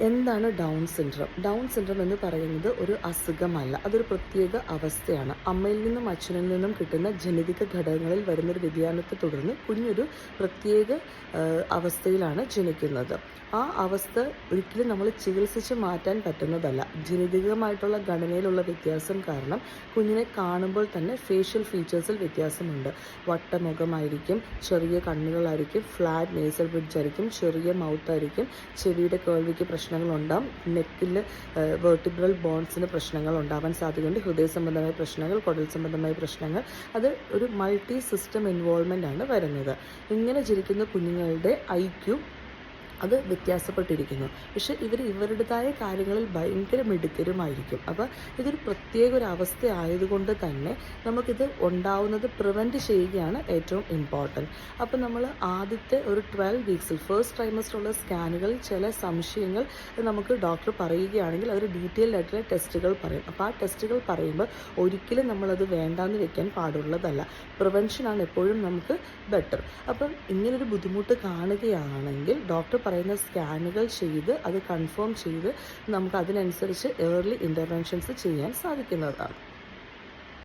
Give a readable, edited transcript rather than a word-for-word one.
എന്താണ് down syndrome? Down syndrome എന്ന് പറയുന്നത് ഒരു അസുഖമല്ല, അതൊരു പ്രത്യേക അവസ്ഥയാണ്. അമ്മയിൽ നിന്നും അച്ഛനിൽ നിന്നും കിട്ടുന്ന ജനിതക ഘടകങ്ങളിൽ വരുന്നൊരു വ്യതിയാനത്തെ തുടർന്ന് കുഞ്ഞൊരു പ്രത്യേക അവസ്ഥയിലാണ് ജനിക്കുന്നത്. ആ അവസ്ഥ ഒരിക്കലും നമ്മൾ ചികിത്സിച്ച് മാറ്റാൻ പറ്റുന്നതല്ല. ജനിതകമായിട്ടുള്ള ഘടനയിലുള്ള വ്യത്യാസം കാരണം കുഞ്ഞിനെ കാണുമ്പോൾ തന്നെ ഫേഷ്യൽ ഫീച്ചേഴ്സിൽ വ്യത്യാസമുണ്ട്. വട്ടമുഖമായിരിക്കും, ചെറിയ കണ്ണുകളായിരിക്കും, ഫ്ലാറ്റ് നേസൽ ബ്രിഡ്ജ് ആയിരിക്കും, ചെറിയ മൗത്തായിരിക്കും, ചെവിയുടെ കേൾവിക്ക് പ്രശ്നങ്ങളുണ്ടാകും, നെക്കിൽ വെർട്ടിബ്രൽ ബോൺസിന് പ്രശ്നങ്ങൾ ഉണ്ടാവാൻ സാധ്യതയുണ്ട്, ഹൃദയ സംബന്ധമായ പ്രശ്നങ്ങൾ, കുടൽ സംബന്ധമായ പ്രശ്നങ്ങൾ. അത് ഒരു മൾട്ടി സിസ്റ്റം ഇൻവോൾവ്മെൻ്റ് ആണ് വരുന്നത്. ഇങ്ങനെ ജനിക്കുന്ന കുഞ്ഞുങ്ങളുടെ IQ അത് വ്യത്യാസപ്പെട്ടിരിക്കുന്നു. പക്ഷേ ഇവരുടേതായ കാര്യങ്ങളിൽ ഭയങ്കര മിടുക്കരുമായിരിക്കും. അപ്പോൾ ഇതൊരു പ്രത്യേക ഒരു അവസ്ഥ ആയതുകൊണ്ട് തന്നെ നമുക്കിത് ഉണ്ടാവുന്നത് പ്രിവെൻറ്റ് ചെയ്യുകയാണ് ഏറ്റവും ഇമ്പോർട്ടൻറ്റ്. അപ്പോൾ നമ്മൾ ആദ്യത്തെ ഒരു 12 വീക്സിൽ ഫസ്റ്റ് ട്രൈമസ്റ്ററുള്ള സ്കാനുകളിൽ ചില സംശയങ്ങൾ നമുക്ക് ഡോക്ടർ പറയുകയാണെങ്കിൽ അവർ ഡീറ്റെയിൽഡ് ആയിട്ടുള്ള ടെസ്റ്റുകൾ പറയും. അപ്പോൾ ആ ടെസ്റ്റുകൾ പറയുമ്പോൾ ഒരിക്കലും നമ്മളത് വേണ്ടാന്ന് വെക്കാൻ പാടുള്ളതല്ല. പ്രിവെൻഷനാണ് എപ്പോഴും നമുക്ക് ബെറ്റർ. അപ്പം ഇങ്ങനൊരു ബുദ്ധിമുട്ട് കാണുകയാണെങ്കിൽ ഡോക്ടർ പറയുന്ന സ്കാനുകൾ ചെയ്ത് അത് കൺഫേം ചെയ്ത് നമുക്ക് അതിനനുസരിച്ച് ഏർലി ഇൻ്റർവെൻഷൻസ് ചെയ്യാൻ സാധിക്കുന്നതാണ്.